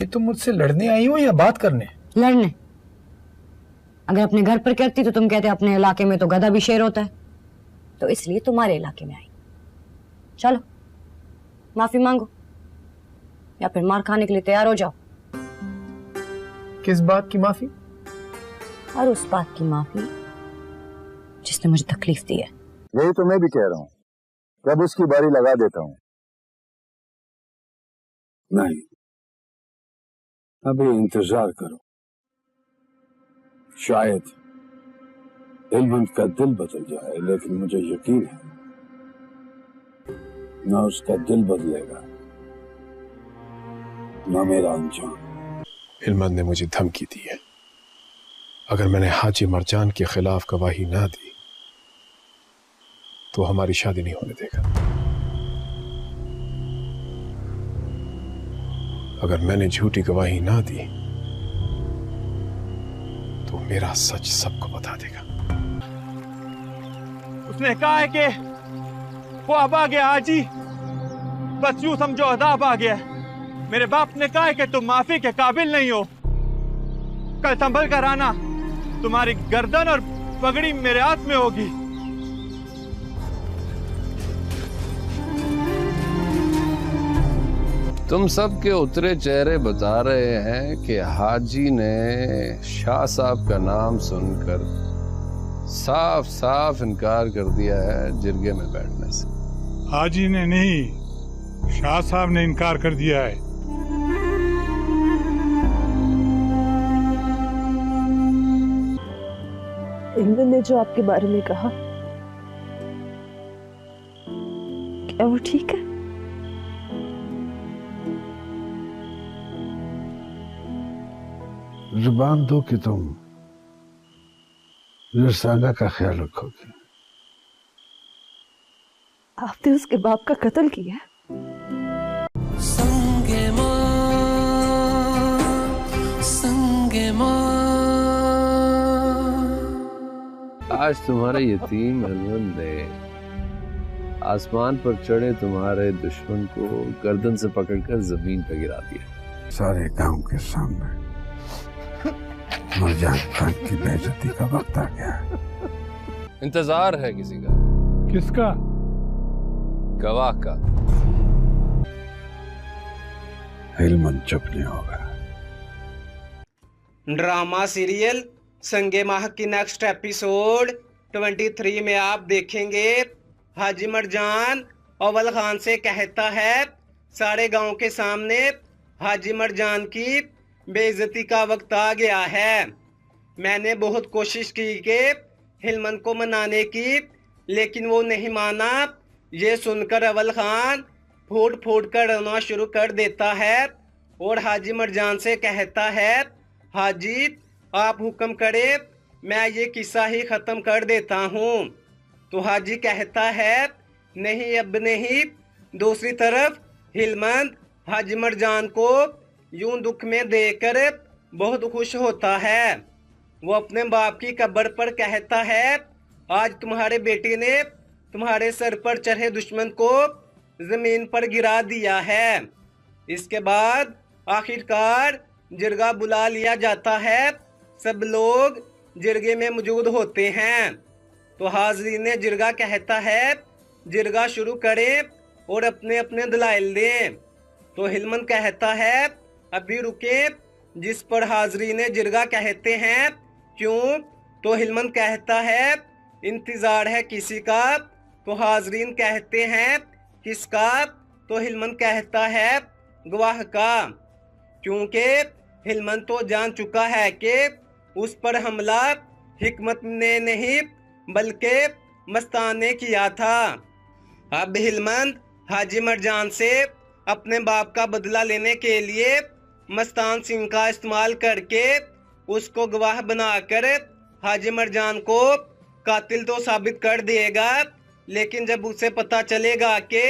ये तुम मुझसे लड़ने आई हो या बात करने? लड़ने। अगर अपने घर पर करती तो तुम कहते अपने इलाके में तो गधा भी शेर होता है, तो इसलिए तुम्हारे इलाके में आई। चलो माफी मांगो या फिर मार खाने के लिए तैयार हो जाओ। किस बात की माफी? और उस बात की माफी जिसने मुझे तकलीफ दी है। यही तो मैं भी कह रहा हूँ, कब उसकी बारी लगा देता हूँ। नहीं, अभी इंतजार करो, शायद हिलमंद का दिल बदल जाए, लेकिन मुझे यकीन है ना उसका दिल बदलेगा ना मेरा अंजाम। हिलमंद ने मुझे धमकी दी है, अगर मैंने हाजी मरजान के खिलाफ गवाही ना दी तो हमारी शादी नहीं होने देगा। अगर मैंने झूठी गवाही ना दी तो मेरा सच सबको बता देगा। उसने कहा है कि वो अब आ गया हाजी, बस यूं समझो अदाब आ गया। मेरे बाप ने कहा है कि तुम माफी के काबिल नहीं हो, कल संभल कर आना, तुम्हारी गर्दन और पगड़ी मेरे हाथ में होगी। तुम सब के उतरे चेहरे बता रहे हैं कि हाजी ने शाह साहब का नाम सुनकर साफ साफ इनकार कर दिया है जिरगे में बैठने से। हाजी ने नहीं, शाह साहब ने इनकार कर दिया है। हिलमंद ने जो आपके बारे में कहा, क्या वो ठीक है? जुबान दो कि तुम रिसाला का ख्याल रखोगे। आपने उसके बाप का कत्ल किया? संगे मां, संगे मां। आज तुम्हारे यतीम हिलमंद ने आसमान पर चढ़े तुम्हारे दुश्मन को गर्दन से पकड़कर जमीन पर गिरा दिया। सारे गांव के सामने मरजान खान की बेइज्जती का वक्त आ गया है। इंतजार है किसी का। किसका? गवाह का। हिलमंद चुप नहीं होगा। ड्रामा सीरियल संगे माह की नेक्स्ट एपिसोड 23 में आप देखेंगे हाजी मरजान अव्वल खान से कहता है सारे गांव के सामने हाजी मरजान की बेइज्जती का वक्त आ गया है। मैंने बहुत कोशिश की कि हिलमंद को मनाने की, लेकिन वो नहीं माना। ये सुनकर अव्वल खान फूट फूट कर रोना शुरू कर देता है और हाजी मरजान से कहता है हाजी आप हुक्म करे, मैं ये किस्सा ही ख़त्म कर देता हूँ। तो हाजी कहता है नहीं अब नहीं। दूसरी तरफ हिलमंद हाजी मरजान को यूं दुख में देखकर बहुत खुश होता है। वो अपने बाप की कब्र पर कहता है आज तुम्हारे बेटे ने तुम्हारे सर पर चढ़े दुश्मन को जमीन पर गिरा दिया है। इसके बाद आखिरकार जिरगा बुला लिया जाता है। सब लोग जिरगे में मौजूद होते हैं। तो हाज़रीन जिरगा कहता है जिरगा शुरू करें और अपने अपने दलाइल दें। तो हिलमंद कहता है अभी रुके, जिस पर हाज़रीन जिरगा कहते हैं क्यों? तो हिलमंद कहता है इंतज़ार है किसी का। तो हाज़रीन कहते हैं किसका? तो हिलमंद कहता है गवाह का, क्योंकि हिलमंद तो जान चुका है कि उस पर हमला हिकमत ने नहीं बल्कि मस्तान ने किया था। अब हिलमंद हाजी मरजान से अपने बाप का बदला लेने के लिए मस्तान सिंह का इस्तेमाल करके उसको गवाह बनाकर हाजी मरजान को कातिल तो साबित कर देगा, लेकिन जब उसे पता चलेगा कि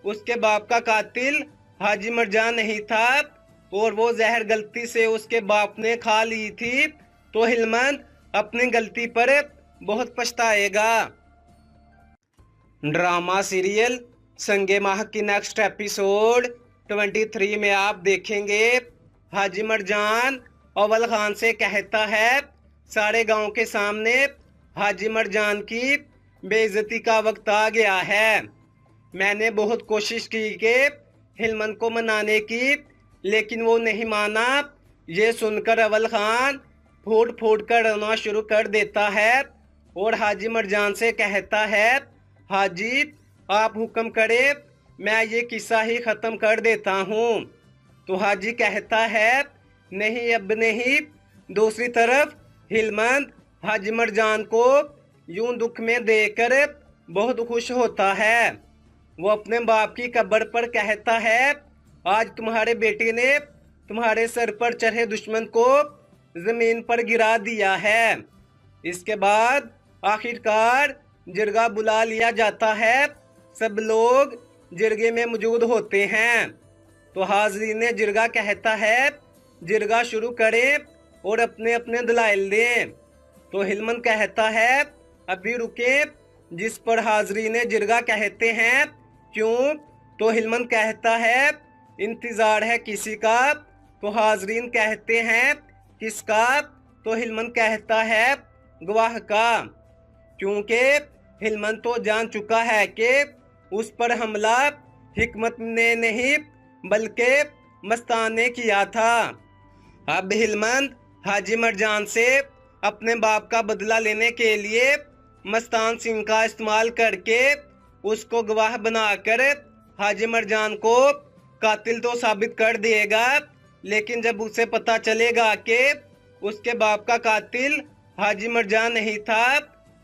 उसके बाप का कातिल हाजी मरजान नहीं था और वो जहर गलती से उसके बाप ने खा ली थी, तो हिलमंद अपनी गलती पर बहुत पछताएगा। ड्रामा सीरियल संगे माह की नेक्स्ट एपिसोड 23 में आप देखेंगे हाजी मरजान अव्वल खान से कहता है, सारे गांव के सामने हाजी मरजान की बेइज्जती का वक्त आ गया है। मैंने बहुत कोशिश की कि हिलमन को मनाने की, लेकिन वो नहीं माना। ये सुनकर अव्वल खान फूट फूट कर रोना शुरू कर देता है और हाजी मरजान से कहता है, हाजी आप हुक्म करे, मैं ये किस्सा ही ख़त्म कर देता हूँ। तो हाजी कहता है, नहीं अब नहीं। दूसरी तरफ हिलमंद हाजी मरजान को यूं दुख में देखकर बहुत खुश होता है। वो अपने बाप की कब्र पर कहता है, आज तुम्हारे बेटे ने तुम्हारे सर पर चढ़े दुश्मन को जमीन पर गिरा दिया है। इसके बाद आखिरकार जिरगा बुला लिया जाता है। सब लोग जिरगे में मौजूद होते हैं। तो हाज़रीन जिरगा कहता है, जिरगा शुरू करें और अपने अपने दलाइल दें। तो हिलमन कहता है, अभी रुके। जिस पर हाज़रीन जिरगा कहते हैं, क्यों? तो हिलमन कहता है, इंतज़ार है किसी का। तो हाज़रीन कहते हैं, किसका? तो हिलमन कहता है, गवाह का। क्योंकि हिलमन तो जान चुका है कि उस पर हमला हिकमत ने नहीं बल्कि मस्तान ने किया था। अब हिलमंद हाजी मरजान से अपने बाप का बदला लेने के लिए मस्तान सिंह का इस्तेमाल करके उसको गवाह बनाकर हाजी मरजान को कातिल तो साबित कर देगा, लेकिन जब उसे पता चलेगा कि उसके बाप का कातिल हाजी मरजान नहीं था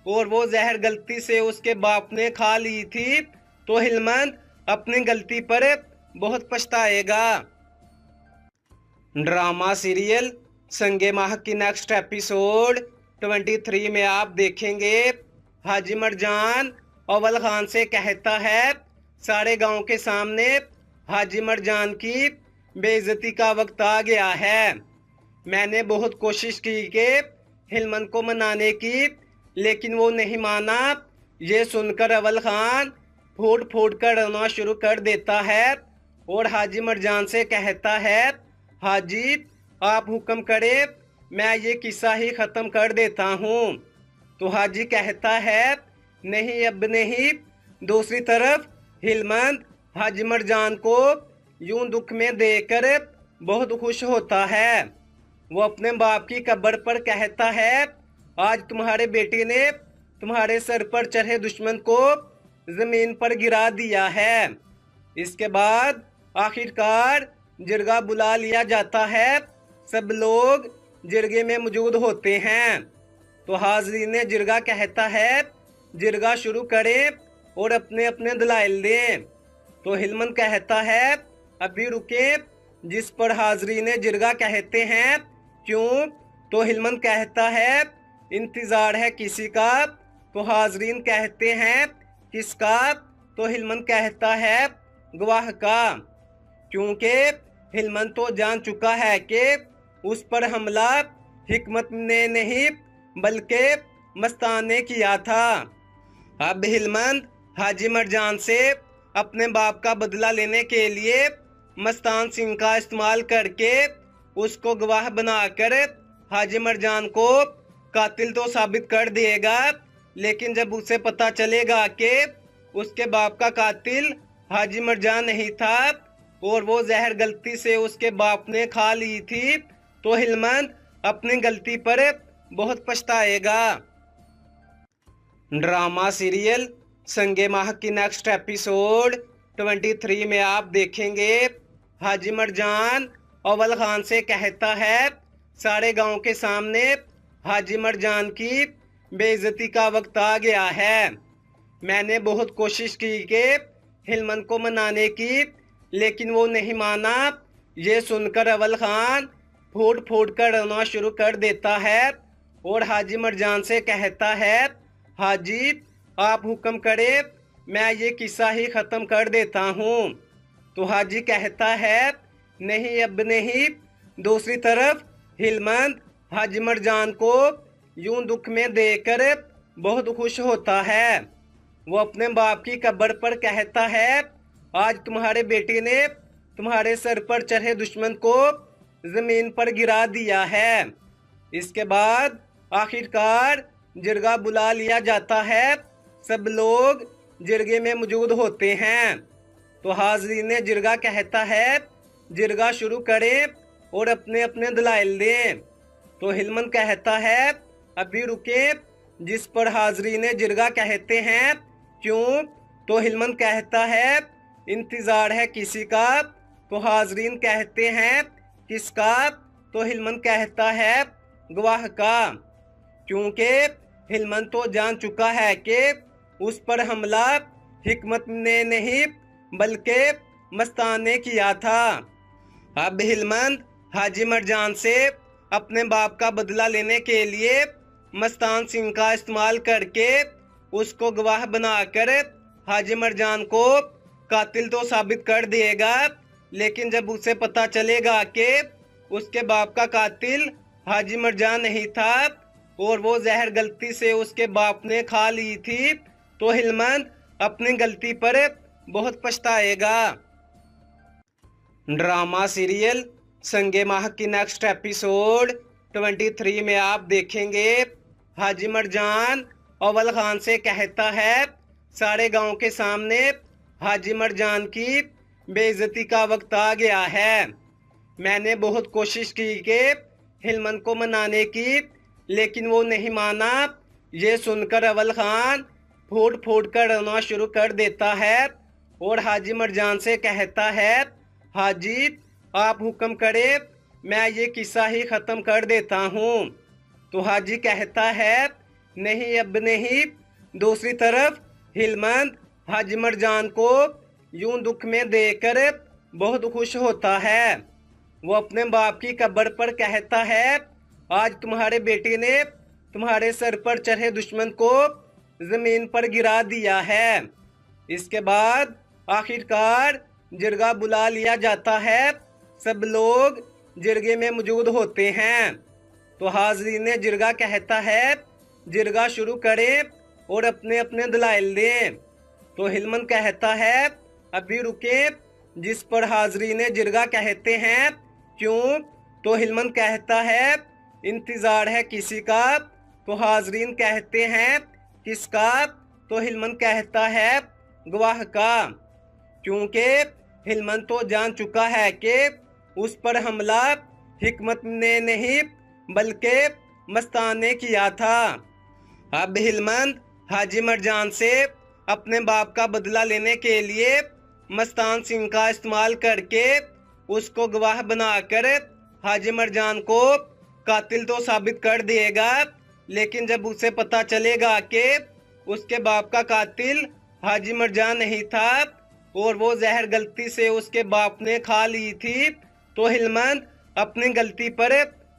और वो जहर गलती से उसके बाप ने खा ली थी, तो हिलमंद अपनी गलती पर बहुत पछताएगा। ड्रामा सीरियल संगे माह की नेक्स्ट एपिसोड 23 में आप देखेंगे, हाजी मरजान अव्वल खान से कहता है, सारे गांव के सामने हाजी मरजान की बेइज्जती का वक्त आ गया है। मैंने बहुत कोशिश की कि हिलमन को मनाने की, लेकिन वो नहीं माना। ये सुनकर अव्वल खान फूट फूट कर रोना शुरू कर देता है और हाजी मरजान से कहता है, हाजी आप हुक्म करे, मैं ये किस्सा ही ख़त्म कर देता हूँ। तो हाजी कहता है, नहीं अब नहीं। दूसरी तरफ हिलमंद हाजी मरजान को यूं दुख में देखकर बहुत खुश होता है। वो अपने बाप की कब्र पर कहता है, आज तुम्हारे बेटे ने तुम्हारे सर पर चढ़े दुश्मन को जमीन पर गिरा दिया है। इसके बाद आखिरकार जिरगा बुला लिया जाता है। सब लोग जिरगे में मौजूद होते हैं। तो हाज़रीन जिरगा कहता है, जिरगा शुरू करें और अपने अपने दलाइल दें। तो हिलमन कहता है, अभी रुके। जिस पर हाज़रीन जिरगा कहते हैं, क्यों? तो हिलमन कहता है, इंतज़ार है किसी का। तो हाज़रीन कहते हैं, किसका? तो हिलमन कहता है, गवाह का। क्योंकि हिलमन तो जान चुका है कि उस पर हमला हिकमत ने नहीं बल्कि मस्तान ने किया था। अब हिलमंद हाजी मरजान से अपने बाप का बदला लेने के लिए मस्तान सिंह का इस्तेमाल करके उसको गवाह बनाकर हाजी मरजान को कातिल तो साबित कर देगा, लेकिन जब उसे पता चलेगा कि उसके बाप का कातिल हाजी मरजान नहीं था और वो जहर गलती से उसके बाप ने खा ली थी, तो हिलमंद अपनी गलती पर बहुत पछताएगा। ड्रामा सीरियल संगे माह की नेक्स्ट एपिसोड 23 में आप देखेंगे, हाजी मरजान अव्वल खान से कहता है, सारे गांव के सामने हाजी मरजान की बेइज्जती का वक्त आ गया है। मैंने बहुत कोशिश की कि हिलमन को मनाने की, लेकिन वो नहीं माना। ये सुनकर अव्वल खान फूट फूट कर रोना शुरू कर देता है और हाजी मरजान से कहता है, हाजी आप हुक्म करे, मैं ये किस्सा ही ख़त्म कर देता हूँ। तो हाजी कहता है, नहीं अब नहीं। दूसरी तरफ हिलमंद हाजी मरजान को यूं दुख में देखकर बहुत खुश होता है। वो अपने बाप की कब्र पर कहता है, आज तुम्हारे बेटे ने तुम्हारे सर पर चढ़े दुश्मन को जमीन पर गिरा दिया है। इसके बाद आखिरकार जिरगा बुला लिया जाता है। सब लोग जिरगे में मौजूद होते हैं। तो हाज़रीन जिरगा कहता है जिरगा शुरू करें और अपने अपने दलाइल दें। तो हिलमन कहता है अभी रुके, जिस पर हाज़रीन जिरगा कहते हैं क्यों। तो हिलमन कहता है इंतज़ार है किसी का। तो हाज़रीन कहते हैं किसका। तो हिलमन कहता है गवाह का, क्योंकि हिलमन तो जान चुका है कि उस पर हमला हिकमत ने नहीं बल्कि मस्तान ने किया था। अब हिलमन हाजी मरजान से अपने बाप का बदला लेने के लिए मस्तान सिंह का इस्तेमाल करके उसको गवाह बनाकर हाजी मरजान को कातिल तो साबित कर देगा, लेकिन जब उसे पता चलेगा कि उसके बाप का कातिल हाजी मरजान नहीं था और वो जहर गलती से उसके बाप ने खा ली थी, तो हिलमन अपनी गलती पर बहुत पछताएगा। ड्रामा सीरियल संगे माह की नेक्स्ट एपिसोड 23 में आप देखेंगे हाजी मरजान अव्वल खान से कहता है सारे गांव के सामने हाजी मरजान की बेइज्जती का वक्त आ गया है। मैंने बहुत कोशिश की कि हिलमन को मनाने की, लेकिन वो नहीं माना। ये सुनकर अव्वल खान फूट फूट कर रोना शुरू कर देता है और हाजी मरजान से कहता है हाजी आप हुक्म करें, मैं ये किस्सा ही ख़त्म कर देता हूँ। तो हाजी कहता है नहीं अब नहीं। दूसरी तरफ हिलमन हाजी मरजान को यूं दुख में देखकर बहुत खुश होता है। वो अपने बाप की कब्र पर कहता है आज तुम्हारे बेटे ने तुम्हारे सर पर चढ़े दुश्मन को जमीन पर गिरा दिया है। इसके बाद आखिरकार जिरगा बुला लिया जाता है। सब लोग जिरगे में मौजूद होते हैं। तो हाज़रीन जिरगा कहता है जिरगा शुरू करें और अपने अपने दलाइल दें। तो हिलमन कहता है अभी रुके, जिस पर हाज़रीन जिरगा कहते हैं क्यों। तो हिलमन कहता है इंतज़ार है किसी का। तो हाज़रीन कहते हैं किसका। तो हिलमन कहता है गवाह का, क्योंकि हिलमन तो जान चुका है कि उस पर हमला हिकमत ने नहीं बल्कि मस्तान ने किया था। अब हिलमन हाजी मरजान से अपने बाप का बदला लेने के लिए मस्तान सिंह का इस्तेमाल करके उसको गवाह बनाकर हाजी मरजान को कातिल तो साबित कर देगा, लेकिन जब उसे पता चलेगा कि उसके बाप का कातिल हाजी मरजान नहीं था और वो जहर गलती से उसके बाप ने खा ली थी, तो हिलमन अपनी गलती पर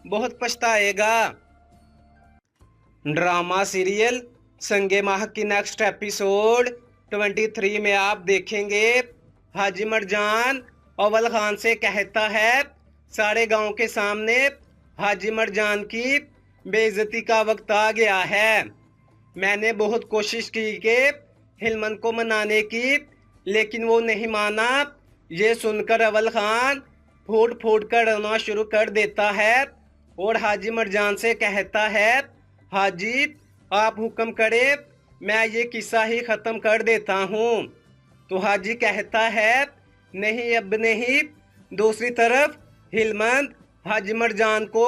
बहुत पछताएगा। ड्रामा सीरियल संगे माह की नेक्स्ट एपिसोड 23 में आप देखेंगे हाजी मरजान अव्वल खान से कहता है सारे गांव के सामने हाजी मरजान की बेइज्जती का वक्त आ गया है। मैंने बहुत कोशिश की कि हिलमन को मनाने की, लेकिन वो नहीं माना। ये सुनकर अव्वल खान फूट फूट कर रोना शुरू कर देता है और हाजी मरजान से कहता है हाजी आप हुक्म करें, मैं ये किस्सा ही ख़त्म कर देता हूँ। तो हाजी कहता है नहीं अब नहीं। दूसरी तरफ हिलमन हाजी मरजान को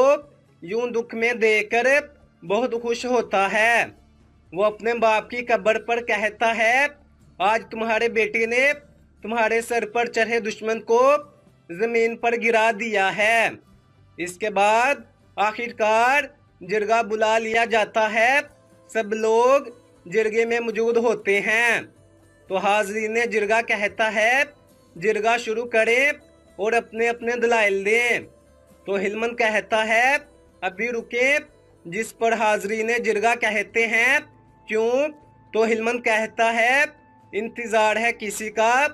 यूं दुख में देखकर बहुत खुश होता है। वो अपने बाप की कब्र पर कहता है आज तुम्हारे बेटे ने तुम्हारे सर पर चढ़े दुश्मन को जमीन पर गिरा दिया है। इसके बाद आखिरकार जिरगा बुला लिया जाता है। सब लोग जिरगे में मौजूद होते हैं। तो हाज़रीन जिरगा कहता है जिरगा शुरू करें और अपने अपने दलाइल दें। तो हिलमन कहता है अभी रुके, जिस पर हाज़रीन जिरगा कहते हैं क्यों। तो हिलमन कहता है इंतज़ार है किसी का।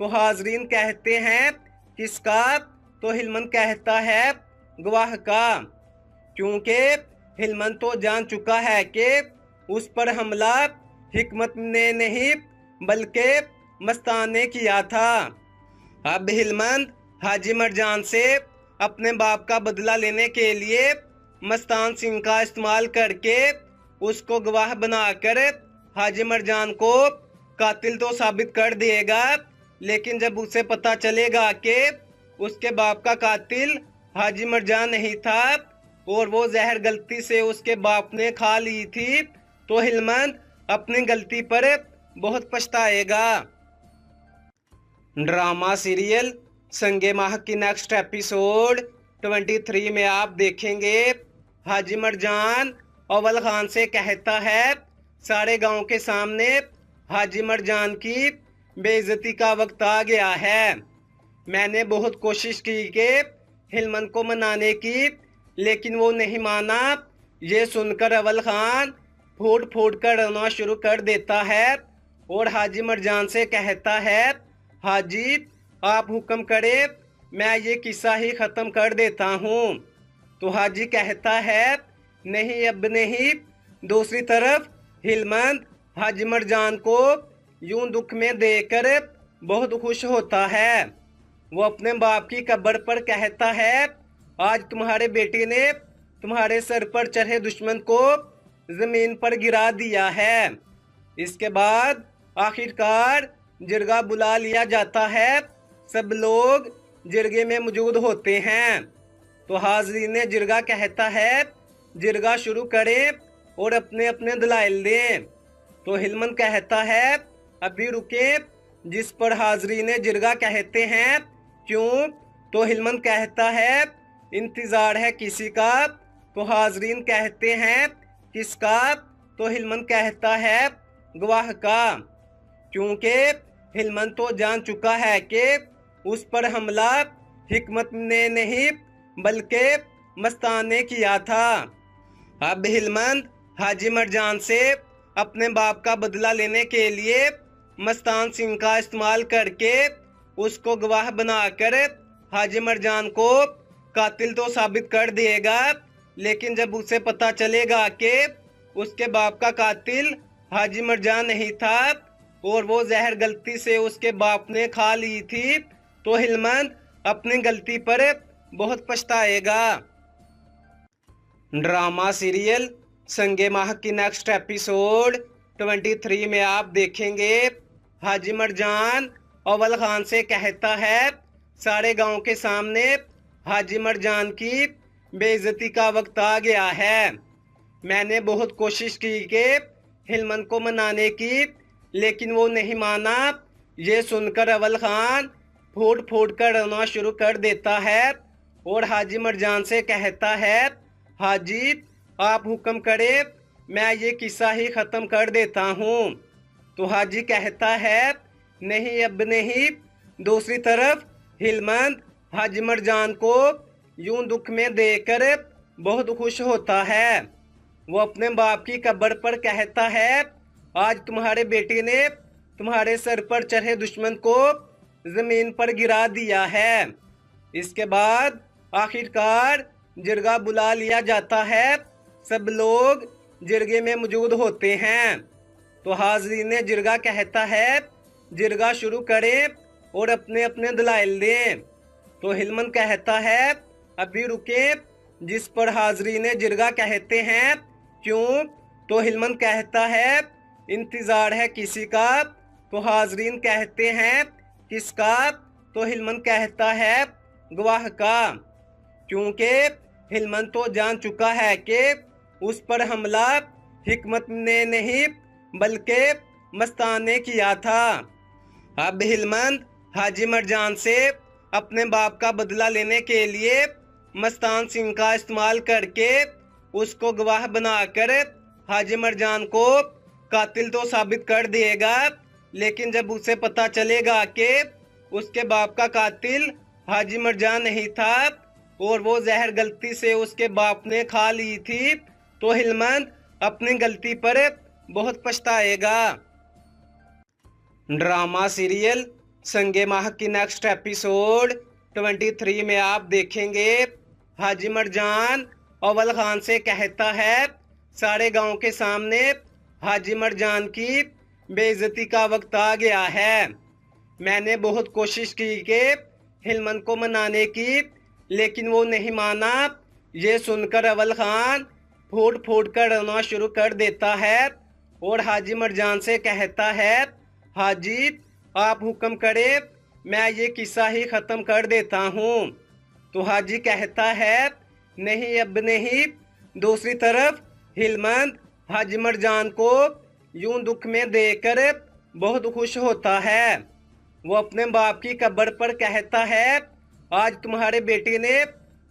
तो हाज़रीन कहते हैं किसका। तो हिलमन कहता है गवाह का, क्योंकि हिलमन तो जान चुका है कि उस पर हमला हिकमत ने नहीं बल्कि मस्तान ने किया था। अब हिलमन हाजी मरजान से अपने बाप का बदला लेने के लिए मस्तान सिंह का इस्तेमाल करके उसको गवाह बनाकर हाजी मरजान को कातिल तो साबित कर देगा, लेकिन जब उसे पता चलेगा कि उसके बाप का कातिल हाजी मरजान नहीं था और वो जहर गलती से उसके बाप ने खा ली थी, तो हिलमंद अपनी गलती पर बहुत पछताएगा। ड्रामा सीरियल संगे माह की नेक्स्ट एपिसोड 23 में आप देखेंगे हाजी मरजान अव्वल खान से कहता है, सारे गांव के सामने हाजी मरजान की बेइज्जती का वक्त आ गया है। मैंने बहुत कोशिश की कि हिलमंद को मनाने की, लेकिन वो नहीं माना। ये सुनकर अव्वल खान फूट फूट कर रोना शुरू कर देता है और हाजी मरजान से कहता है, हाजी आप हुक्म करें, मैं ये किस्सा ही ख़त्म कर देता हूँ। तो हाजी कहता है, नहीं अब नहीं। दूसरी तरफ हिलमंद हाजी मरजान को यूं दुख में देखकर बहुत खुश होता है। वो अपने बाप की कब्र पर कहता है, आज तुम्हारे बेटे ने तुम्हारे सर पर चढ़े दुश्मन को जमीन पर गिरा दिया है। इसके बाद आखिरकार जिरगा बुला लिया जाता है। सब लोग जिरगे में मौजूद होते हैं। तो हाज़रीन जिरगा कहता है, जिरगा शुरू करें और अपने अपने दलाइल दें। तो हिलमंद कहता है, अभी रुके। जिस पर हाज़रीन जिरगा कहते हैं, क्यों? तो हिलमंद कहता है, इंतज़ार है किसी का। तो हाज़रीन कहते हैं, किसका? तो हिलमंद कहता है, गवाह का। क्योंकि हिलमंद तो जान चुका है कि उस पर हमला हिकमत ने नहीं बल्कि मस्तान ने किया था। अब हिलमंद हाजी मरजान से अपने बाप का बदला लेने के लिए मस्तान सिंह का इस्तेमाल करके उसको गवाह बनाकर हाजी मरजान को कातिल तो साबित कर देगा, लेकिन जब उसे पता चलेगा कि उसके बाप का कातिल हाजी मरजान नहीं था और वो जहर गलती से उसके बाप ने खा ली थी, तो हिलमंद अपनी गलती पर बहुत पछताएगा। ड्रामा सीरियल संगे माह की नेक्स्ट एपिसोड 23 में आप देखेंगे हाजी मरजान अव्वल खान से कहता है, सारे गांव के सामने हाजी मरजान की बेइज्जती का वक्त आ गया है। मैंने बहुत कोशिश की कि हिलमंद को मनाने की, लेकिन वो नहीं माना। ये सुनकर अव्वल खान फूट फूट कर रोना शुरू कर देता है और हाजी मरजान से कहता है, हाजी आप हुक्म करें, मैं ये किस्सा ही ख़त्म कर देता हूँ। तो हाजी कहता है, नहीं अब नहीं। दूसरी तरफ हिलमंद हाजी मरजान को यूं दुख में देखकर बहुत खुश होता है। वो अपने बाप की कब्र पर कहता है, आज तुम्हारे बेटे ने तुम्हारे सर पर चढ़े दुश्मन को जमीन पर गिरा दिया है। इसके बाद आखिरकार जिरगा बुला लिया जाता है। सब लोग जिरगे में मौजूद होते हैं। तो हाज़रीन जिरगा कहता है, जिरगा शुरू करें और अपने अपने दलाइल दें। तो हिलमंद कहता है, अभी रुके। जिस पर हाज़रीन जिरगा कहते हैं, क्यों? तो हिलमंद कहता है, इंतज़ार है किसी का। तो हाज़रीन कहते हैं, किसका? तो हिलमंद कहता है, गवाह का। क्योंकि हिलमंद तो जान चुका है कि उस पर हमला हिकमत ने नहीं बल्कि मस्तान ने किया था। अब हिलमंद हाजी मरजान से अपने बाप का बदला लेने के लिए मस्तान सिंह का इस्तेमाल करके उसको गवाह बनाकर हाजी मरजान को कातिल तो साबित कर देगा, लेकिन जब उसे पता चलेगा कि उसके बाप का कातिल हाजी मरजान नहीं था और वो जहर गलती से उसके बाप ने खा ली थी, तो हिलमंद अपनी गलती पर बहुत पछताएगा। ड्रामा सीरियल संगे माह की नेक्स्ट एपिसोड 23 में आप देखेंगे हाजी मरजान अव्वल खान से कहता है, सारे गांव के सामने हाजी मरजान की बेइज्जती का वक्त आ गया है। मैंने बहुत कोशिश की कि हिलमंद को मनाने की, लेकिन वो नहीं माना। ये सुनकर अव्वल खान फूट फूट कर रोना शुरू कर देता है और हाजी मरजान से कहता है, हाजी आप हुक्म करे, मैं ये किस्सा ही ख़त्म कर देता हूँ। तो हाजी कहता है, नहीं अब नहीं। दूसरी तरफ हिलमंद हाजी मरजान को यूं दुख में देखकर बहुत खुश होता है। वो अपने बाप की कब्र पर कहता है, आज तुम्हारे बेटे ने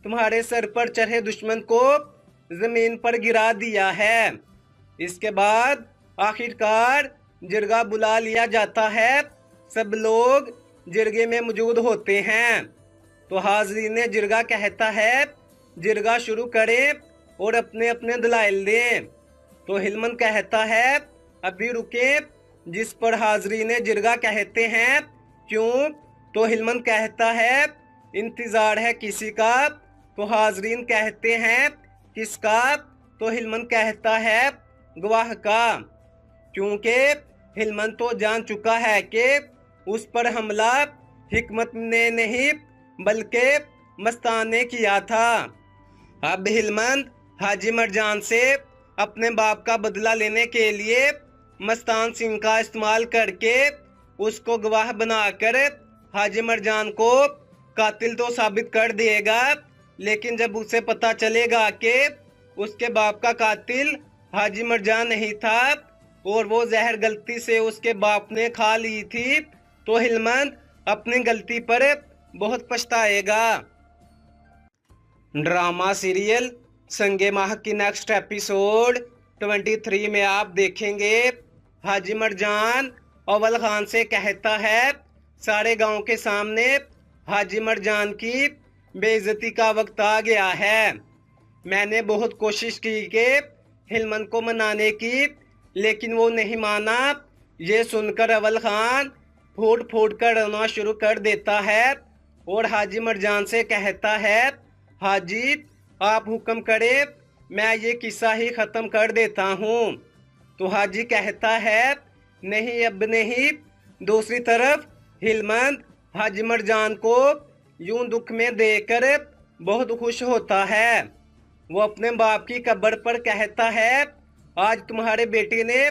तुम्हारे सर पर चढ़े दुश्मन को जमीन पर गिरा दिया है। इसके बाद आखिरकार जिरगा बुला लिया जाता है। सब लोग जिरगे में मौजूद होते हैं। तो हाज़रीन जिरगा कहता है, जिरगा शुरू करें और अपने अपने दलाइल दें। तो हिलमंद कहता है, अभी रुके। जिस पर हाज़रीन जिरगा कहते हैं, क्यों? तो हिलमंद कहता है, इंतज़ार है किसी का। तो हाज़रीन कहते हैं, किसका? तो हिलमंद कहता है, गवाह का। क्योंकि हिलमंद तो जान चुका है कि उस पर हमला हिकमत ने नहीं बल्कि मस्तान ने किया था। अब हिलमंद हाजी मरजान से अपने बाप का बदला लेने के लिए मस्तान सिंह का इस्तेमाल करके उसको गवाह बनाकर हाजी मरजान को कातिल तो साबित कर देगा, लेकिन जब उसे पता चलेगा कि उसके बाप का कातिल हाजी मरजान नहीं था और वो जहर गलती से उसके बाप ने खा ली थी, तो हिलमंद अपनी गलती पर बहुत पछताएगा। ड्रामा सीरियल संगे माह की नेक्स्ट एपिसोड 23 में आप देखेंगे, हाजी मरजान अव्वल खान से कहता है, सारे गांव के सामने हाजी मरजान की बेइज्जती का वक्त आ गया है। मैंने बहुत कोशिश की कि हिलमंद को मनाने की, लेकिन वो नहीं माना। ये सुनकर अव्वल खान फूट फूट कर रोना शुरू कर देता है और हाजी मरजान से कहता है, हाजी आप हुक्म करे, मैं ये किस्सा ही ख़त्म कर देता हूँ। तो हाजी कहता है, नहीं अब नहीं। दूसरी तरफ हिलमंद हाजी मरजान को यूं दुख में देखकर बहुत खुश होता है। वो अपने बाप की कब्र पर कहता है, आज तुम्हारे बेटे ने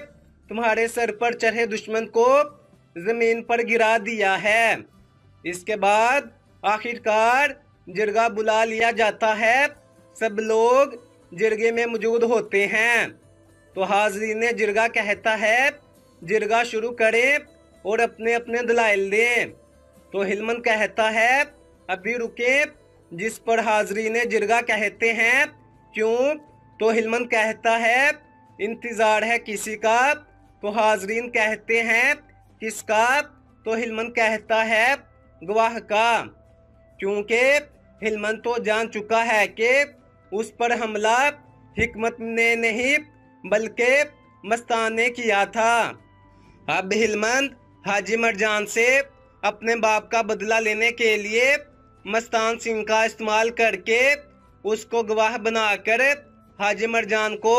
तुम्हारे सर पर चढ़े दुश्मन को जमीन पर गिरा दिया है। इसके बाद आखिरकार जिरगा बुला लिया जाता है। सब लोग जिरगे में मौजूद होते हैं। तो हाज़रीन जिरगा कहता है, जिरगा शुरू करें और अपने अपने दलाइल दें। तो हिलमंद कहता है, अभी रुके। जिस पर हाज़रीन जिरगा कहते हैं, क्यों? तो हिलमंद कहता है, इंतज़ार है किसी का। तो हाज़रीन कहते हैं, किसका? तो हिलमंद कहता है, गवाह का। क्योंकि हिलमंद तो जान चुका है कि उस पर हमला हिकमत ने नहीं बल्कि मस्तान ने किया था। अब हिलमंद हाजी मरजान से अपने बाप का बदला लेने के लिए मस्तान सिंह का इस्तेमाल करके उसको गवाह बनाकर हाजी मरजान को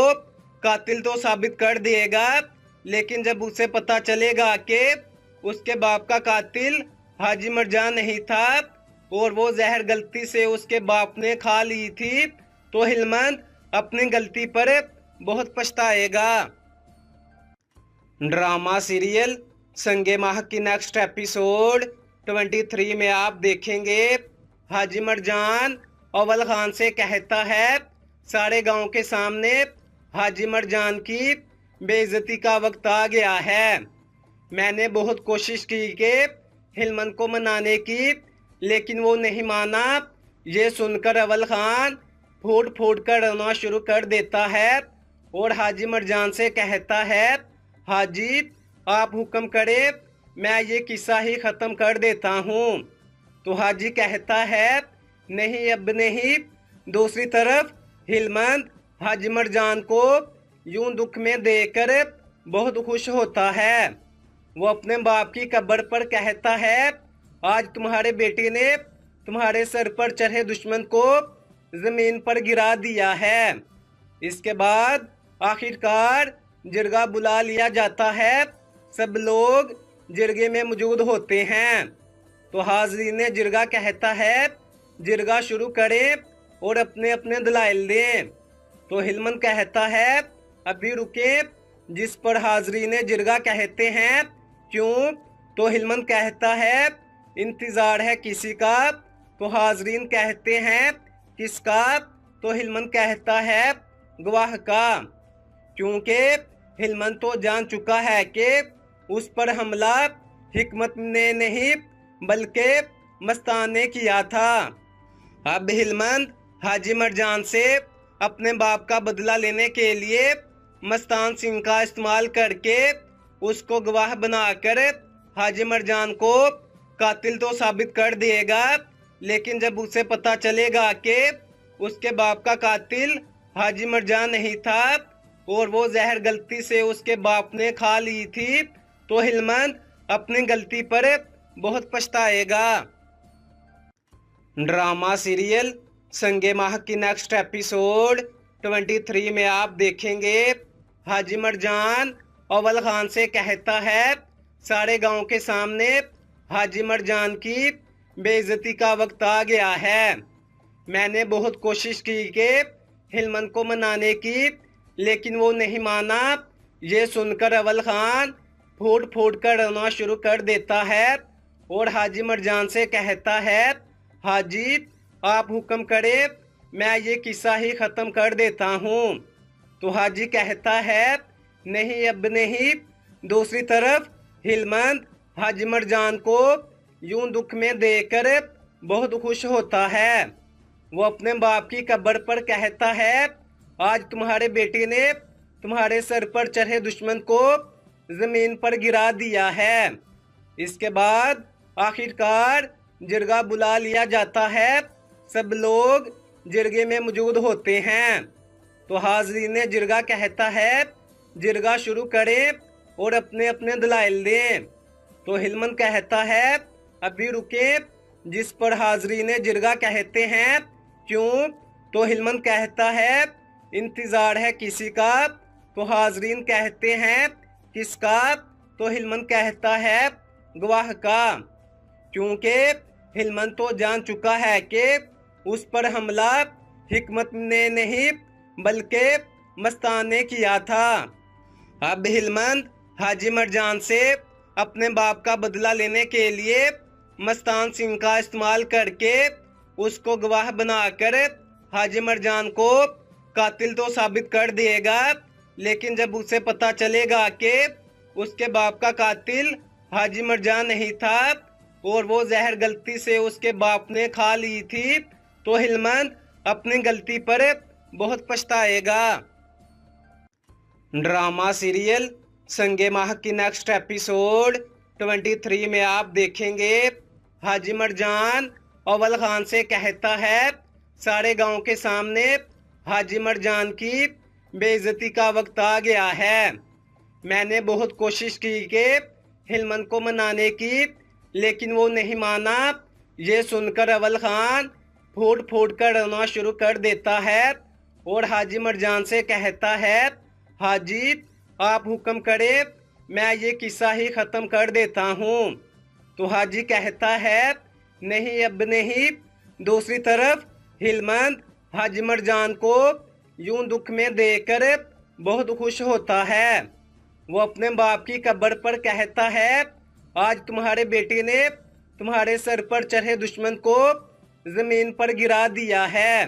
कातिल तो साबित कर देगा, लेकिन जब उसे पता चलेगा कि उसके बाप का कातिल हाजी मरजान नहीं था और वो जहर गलती से उसके बाप ने खा ली थी, तो हिलमंद अपनी गलती पर बहुत पछताएगा। ड्रामा सीरियल संगे माह की नेक्स्ट एपिसोड 23 में आप देखेंगे, हाजी मरजान अव्वल खान से कहता है, सारे गांव के सामने हाजी मरजान की बेइज्जती का वक्त आ गया है। मैंने बहुत कोशिश की कि हिलमंद को मनाने की, लेकिन वो नहीं माना। ये सुनकर अव्वल खान फूट फूट कर रोना शुरू कर देता है और हाजी मरजान से कहता है, हाजी आप हुक्म करे, मैं ये किस्सा ही ख़त्म कर देता हूँ। तो हाजी कहता है, नहीं अब नहीं। दूसरी तरफ हिलमंद हाजी मरजान को यूं दुख में देखकर बहुत खुश होता है। वो अपने बाप की कब्र पर कहता है, आज तुम्हारे बेटे ने तुम्हारे सर पर चढ़े दुश्मन को जमीन पर गिरा दिया है। इसके बाद आखिरकार जिरगा बुला लिया जाता है। सब लोग जिरगे में मौजूद होते हैं। तो हाज़रीन जिरगा कहता है, जिरगा शुरू करें और अपने अपने दलाइल दें। तो हिलमन कहता है अभी रुके, जिस पर हाजरीन जिरगा कहते हैं क्यों? तो हिलमन कहता है इंतजार है किसी का। तो हाजरीन कहते हैं किसका? तो हिलमन कहता है गवाह का, क्योंकि हिलमन तो जान चुका है कि उस पर हमला हिकमत ने नहीं बल्कि मस्तान ने किया था। अब हिलमन हाजी मरजान से अपने बाप का बदला लेने के लिए मस्तान सिंह का इस्तेमाल करके उसको गवाह बनाकर हाजी मरजान को कातिल तो साबित कर देगा, लेकिन जब उसे पता चलेगा कि उसके बाप का कातिल हाजी मरजान नहीं था और वो जहर गलती से उसके बाप ने खा ली थी, तो हिलमन अपनी गलती पर बहुत पछताएगा। ड्रामा सीरियल संगे माह की नेक्स्ट एपिसोड 23 में आप देखेंगे हाजी मरजान अव्वल खान से कहता है सारे गांव के सामने हाजी मरजान की बेइज्जती का वक्त आ गया है। मैंने बहुत कोशिश की कि हिलमन को मनाने की, लेकिन वो नहीं माना। ये सुनकर अव्वल खान फूट फूट कर रोना शुरू कर देता है और हाजी मरजान से कहता है हाजी आप हुक्म करें, मैं ये किस्सा ही ख़त्म कर देता हूँ। तो हाजी कहता है नहीं अब नहीं। दूसरी तरफ हिलमन हाजी मरजान को यूं दुख में देखकर बहुत खुश होता है। वो अपने बाप की कब्र पर कहता है आज तुम्हारे बेटे ने तुम्हारे सर पर चढ़े दुश्मन को जमीन पर गिरा दिया है। इसके बाद आखिरकार जिरगा बुला लिया जाता है। सब लोग जिरगे में मौजूद होते हैं। तो हाजरीन ने जिरगा कहता है जिरगा शुरू करें और अपने अपने दलाइल दें। तो हिलमन कहता है अभी रुके, जिस पर हाजरीन जिरगा कहते हैं क्यों? तो हिलमन कहता है इंतजार है किसी का। तो हाजरीन कहते हैं किसका? तो हिलमन कहता है गवाह का, क्योंकि हिलमन तो जान चुका है कि उस पर हमला हिकमत ने नहीं बल्कि मस्तान ने किया था। अब हिलमन हाजी मरजान से अपने बाप का बदला लेने के लिए मस्तान सिंह का इस्तेमाल करके उसको गवाह बनाकर हाजी मरजान को कातिल तो साबित कर देगा, लेकिन जब उसे पता चलेगा कि उसके बाप का कातिल हाजी मरजान नहीं था और वो जहर गलती से उसके बाप ने खा ली थी, तो हिलमन अपनी गलती पर बहुत पछताएगा। ड्रामा सीरियल संगे माह की नेक्स्ट एपिसोड 23 में आप देखेंगे हाजी मरजान अव्वल खान से कहता है सारे गांव के सामने हाजी मरजान की बेइज्जती का वक्त आ गया है। मैंने बहुत कोशिश की कि हिलमन को मनाने की, लेकिन वो नहीं माना। ये सुनकर अव्वल खान फूट फूट कर रोना शुरू कर देता है और हाजी मरजान से कहता है हाजी आप हुक्म करें, मैं ये किस्सा ही ख़त्म कर देता हूँ। तो हाजी कहता है नहीं अब नहीं। दूसरी तरफ हिलमन हाजी मरजान को यूं दुख में देखकर बहुत खुश होता है। वो अपने बाप की कब्र पर कहता है आज तुम्हारे बेटे ने तुम्हारे सर पर चढ़े दुश्मन को जमीन पर गिरा दिया है।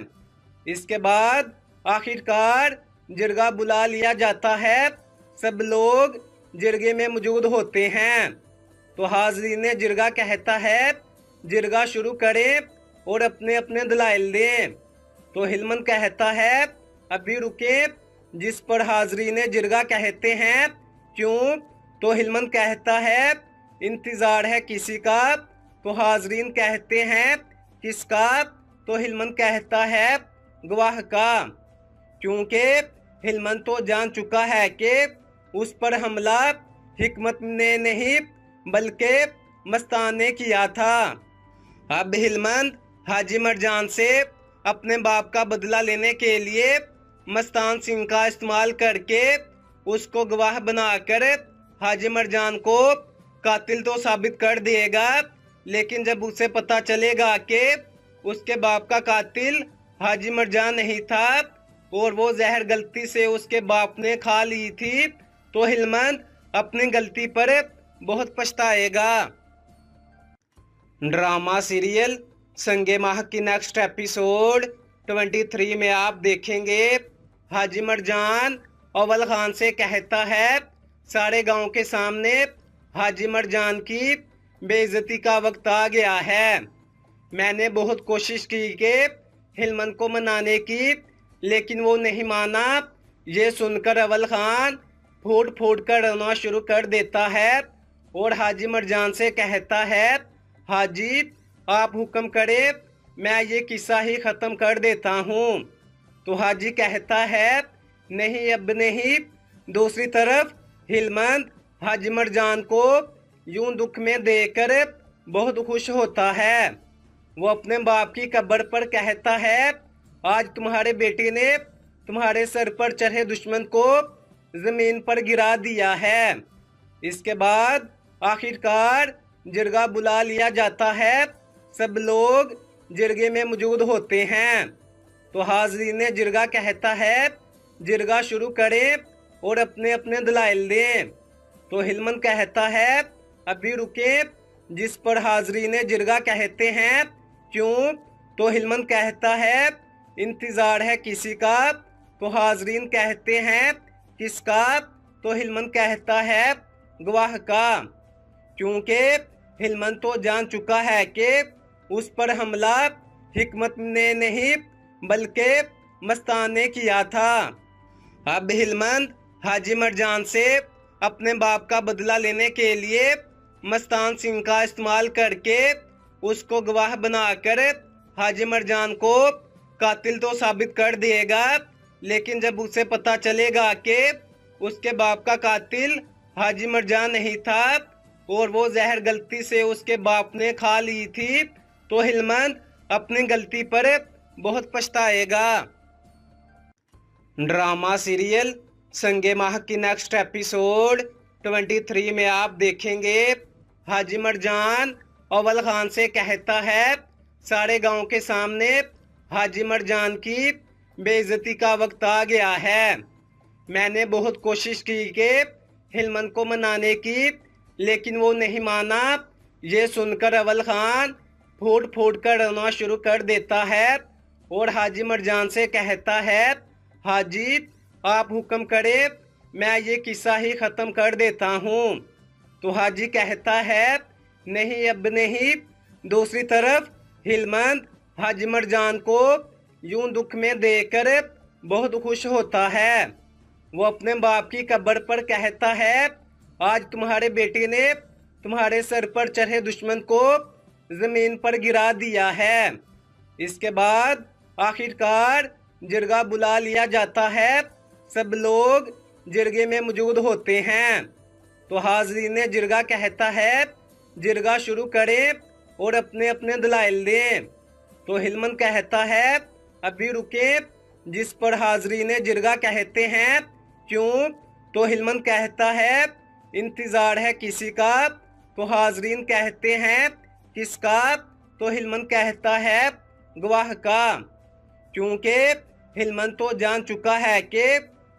इसके बाद आखिरकार जिरगा बुला लिया जाता है। सब लोग जिरगे में मौजूद होते हैं। तो हाजरीन ने जिरगा कहता है जिरगा शुरू करें और अपने अपने दलाइल दें। तो हिलमन कहता है अभी रुके, जिस पर हाजरीन जिरगा कहते हैं क्यों? तो हिलमन कहता है इंतजार है किसी का। तो हाजरीन कहते हैं किसका? तो हिलमन कहता है गवाह का, क्योंकि हिलमन तो जान चुका है कि उस पर हमला हिकमत ने नहीं बल्कि मस्तान ने किया था। अब हिलमन हाजी मरजान से अपने बाप का बदला लेने के लिए मस्तान सिंह का इस्तेमाल करके उसको गवाह बनाकर हाजी मरजान को कातिल तो साबित कर देगा, लेकिन जब उसे पता चलेगा कि उसके बाप का कातिल हाजी मर्जान नहीं था और वो जहर गलती से उसके बाप ने खा ली थी, तो हिलमंद अपनी गलती पर बहुत पछताएगा। ड्रामा सीरियल संगे माह की नेक्स्ट एपिसोड 23 में आप देखेंगे हाजी मर्जान अव्वल खान से कहता है, सारे गांव के सामने हाजी मर्जान की बेइज्जती का वक्त आ गया है। मैंने बहुत कोशिश की कि हिलमंद को मनाने की, लेकिन वो नहीं माना। ये सुनकर अव्वल खान फूट फूट कर रोना शुरू कर देता है और हाजी मर्जान से कहता है, हाजी आप हुक्म करें, मैं ये किस्सा ही ख़त्म कर देता हूँ। तो हाजी कहता है, नहीं अब नहीं। दूसरी तरफ हिलमंद हाजी मर्जान को यूं दुख में देखकर बहुत खुश होता है। वो अपने बाप की कब्र पर कहता है, आज तुम्हारे बेटे ने तुम्हारे सर पर चढ़े दुश्मन को जमीन पर गिरा दिया है। इसके बाद आखिरकार जिरगा बुला लिया जाता है। सब लोग जिरगे में मौजूद होते हैं। तो हाज़रीन जिरगा कहता है, जिरगा शुरू करें और अपने अपने दलाइल दें। तो हिलमंद कहता है, अभी रुके। जिस पर हाज़रीन जिरगा कहते हैं, क्यों? तो हिलमंद कहता है, इंतज़ार है किसी का। तो हाज़रीन कहते हैं, किसका? तो हिलमंद कहता है, गवाह का। क्योंकि हिलमंद तो जान चुका है कि उस पर हमला हिकमत ने नहीं बल्कि मस्तान ने किया था। अब हिलमंद हाजी मर्जान से अपने बाप का बदला लेने के लिए मस्तान सिंह का इस्तेमाल करके उसको गवाह बनाकर हाजी मर्जान को कातिल तो साबित कर देगा। लेकिन जब उसे पता चलेगा कि उसके बाप का कातिल हाजी मर्जान नहीं था और वो जहर गलती से उसके बाप ने खा ली थी, तो हिलमंद अपनी गलती पर बहुत पछताएगा। ड्रामा सीरियल संगे माह की नेक्स्ट एपिसोड 23 में आप देखेंगे हाजी मर्जान अव्वल खान से कहता है, सारे गांव के सामने हाजी मर्जान की बेइज्जती का वक्त आ गया है। मैंने बहुत कोशिश की कि हिलमंद को मनाने की, लेकिन वो नहीं माना। ये सुनकर अव्वल खान फूट फूट कर रोना शुरू कर देता है और हाजी मर्जान से कहता है, हाजी आप हुक्म करें, मैं ये किस्सा ही ख़त्म कर देता हूँ। तो हाजी कहता है, नहीं अब नहीं। दूसरी तरफ हिलमंद हाजी मर्जान को यूं दुख में देखकर बहुत खुश होता है। वो अपने बाप की कब्र पर कहता है, आज तुम्हारे बेटे ने तुम्हारे सर पर चढ़े दुश्मन को जमीन पर गिरा दिया है। इसके बाद आखिरकार जिरगा बुला लिया जाता है। सब लोग जिरगे में मौजूद होते हैं। तो हाज़रीन जिरगा कहता है, जिरगा शुरू करें और अपने अपने दलाइल दें। तो हिलमंद कहता है, अभी रुके। जिस पर हाज़रीन जिरगा कहते हैं, क्यों? तो हिलमंद कहता है, इंतज़ार है किसी का। तो हाज़रीन कहते हैं, किसका? तो हिलमंद कहता है, गवाह का। क्योंकि हिलमंद तो जान चुका है कि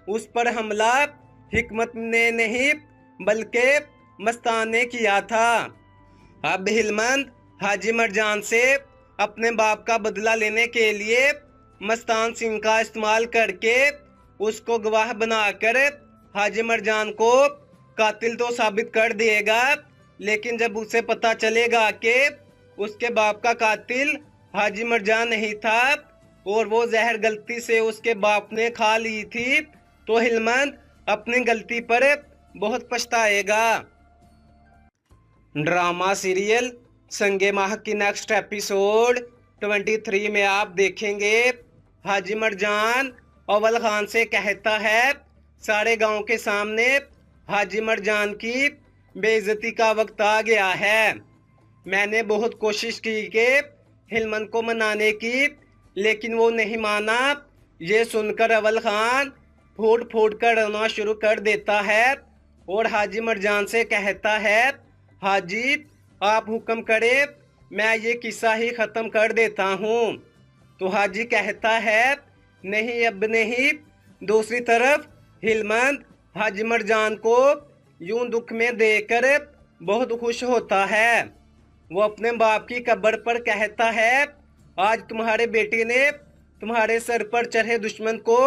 उस पर हमला हिकमत ने नहीं बल्कि मस्तान ने किया था। अब हिलमंद हाजी मर्जान से अपने बाप का बदला लेने के लिए मस्तान सिंह का इस्तेमाल करके उसको गवाह बनाकर हाजी मर्जान को कातिल तो साबित कर देगा। लेकिन जब उसे पता चलेगा कि उसके बाप का कातिल हाजी मर्जान नहीं था और वो जहर गलती से उसके बाप ने खा ली थी, तो हिलमंद अपनी गलती पर बहुत पछताएगा। ड्रामा सीरियल संगे माह की नेक्स्ट एपिसोड 23 में आप देखेंगे हाजी मर्जान अव्वल खान से कहता है, सारे गांव के सामने हाजी मर्जान की बेइज्जती का वक्त आ गया है। मैंने बहुत कोशिश की कि हिलमंद को मनाने की, लेकिन वो नहीं माना। ये सुनकर अव्वल खान फूट फूट कर रोना शुरू कर देता है और हाजी मर्जान से कहता है, हाजी आप हुक्म करें, मैं ये किस्सा ही ख़त्म कर देता हूँ। तो हाजी कहता है नहीं अब नहीं। दूसरी तरफ हिलमंद हाजी मरजान को यूं दुख में देखकर बहुत खुश होता है। वो अपने बाप की कब्र पर कहता है आज तुम्हारे बेटे ने तुम्हारे सर पर चढ़े दुश्मन को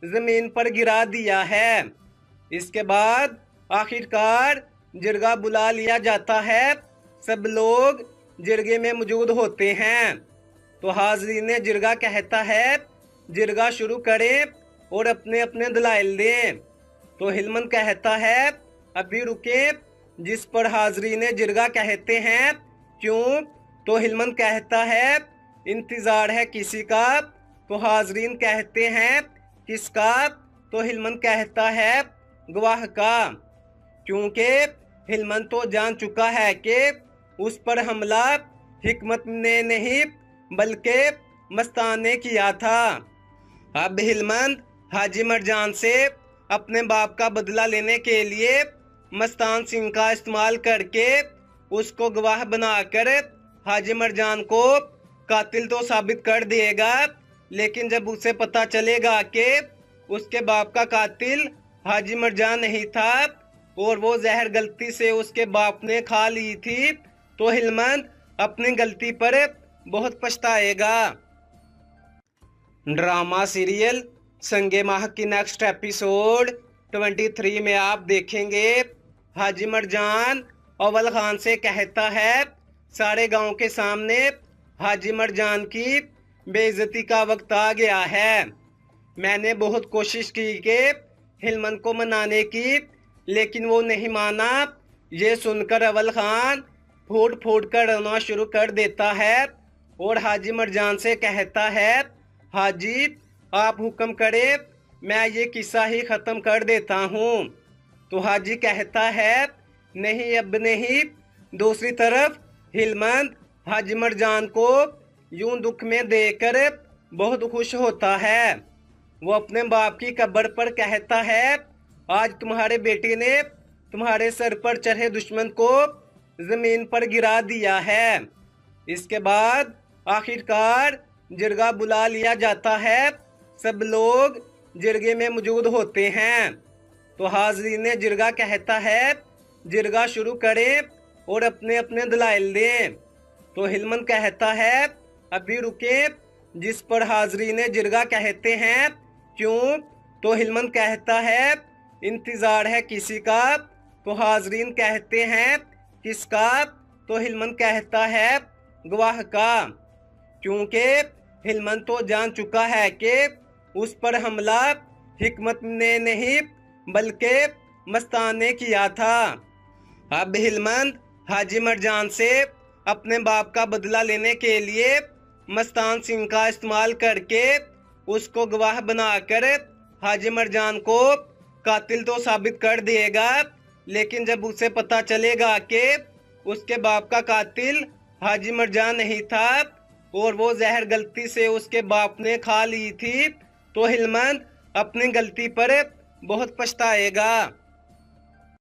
जमीन पर गिरा दिया है। इसके बाद आखिरकार जिरगा बुला लिया जाता है। सब लोग जिरगे में मौजूद होते हैं। तो हाज़रीन जिरगा कहता है जिरगा शुरू करें और अपने अपने दलाइल दें। तो हिलमंद कहता है अभी रुके, जिस पर हाज़रीन जिरगा कहते हैं क्यों? तो हिलमंद कहता है इंतज़ार है किसी का। तो हाज़रीन कहते हैं किसका? तो हिलमंद कहता है गवाह का, क्योंकि हिलमंद तो जान चुका है कि उस पर हमला हिकमत ने नहीं बल्कि मस्तान ने किया था। अब हिलमंद हाजी मरजान से अपने बाप का बदला लेने के लिए मस्तान सिंह का इस्तेमाल करके उसको गवाह बनाकर हाजी मरजान को कातिल तो साबित कर देगा, लेकिन जब उसे पता चलेगा कि उसके बाप का कातिल हाजी मरजान नहीं था और वो जहर गलती से उसके बाप ने खा ली थी, तो हिलमंद अपनी गलती पर बहुत पछताएगा। ड्रामा सीरियल संगे माह की नेक्स्ट एपिसोड 23 में आप देखेंगे हाजी मरजान अव्वल खान से कहता है सारे गांव के सामने हाजी मरजान की बेइज्जती का वक्त आ गया है। मैंने बहुत कोशिश की कि हिलमंद को मनाने की, लेकिन वो नहीं माना। ये सुनकर अव्वल खान फूट फूट कर रोना शुरू कर देता है और हाजी मरजान से कहता है हाजी आप हुक्म करें, मैं ये किस्सा ही ख़त्म कर देता हूँ। तो हाजी कहता है नहीं अब नहीं। दूसरी तरफ हिलमंद हाजी मरजान को यूं दुख में देखकर बहुत खुश होता है। वो अपने बाप की कब्र पर कहता है आज तुम्हारे बेटे ने तुम्हारे सर पर चढ़े दुश्मन को जमीन पर गिरा दिया है। इसके बाद आखिरकार जिरगा बुला लिया जाता है। सब लोग जिरगे में मौजूद होते हैं। तो हाज़रीन जिरगा कहता है जिरगा शुरू करें और अपने अपने दलाइल दें। तो हिलमंद कहता है अभी रुके, जिस पर हाज़रीन जिरगा कहते हैं क्यों? तो हिलमंद कहता है इंतज़ार है किसी का। तो हाज़रीन कहते हैं किसका? तो हिलमंद कहता है गवाह का, क्योंकि हिलमंद तो जान चुका है कि उस पर हमला हिकमत ने नहीं बल्कि मस्तान ने किया था। अब हिलमंद हाजी मरजान से अपने बाप का बदला लेने के लिए मस्तान सिंह का इस्तेमाल करके उसको गवाह बनाकर हाजी मरजान को कातिल तो साबित कर देगा, लेकिन जब उसे पता चलेगा कि उसके बाप का कातिल हाजी मरजान नहीं था और वो जहर गलती से उसके बाप ने खा ली थी, तो हिलमंद अपनी गलती पर बहुत पछताएगा।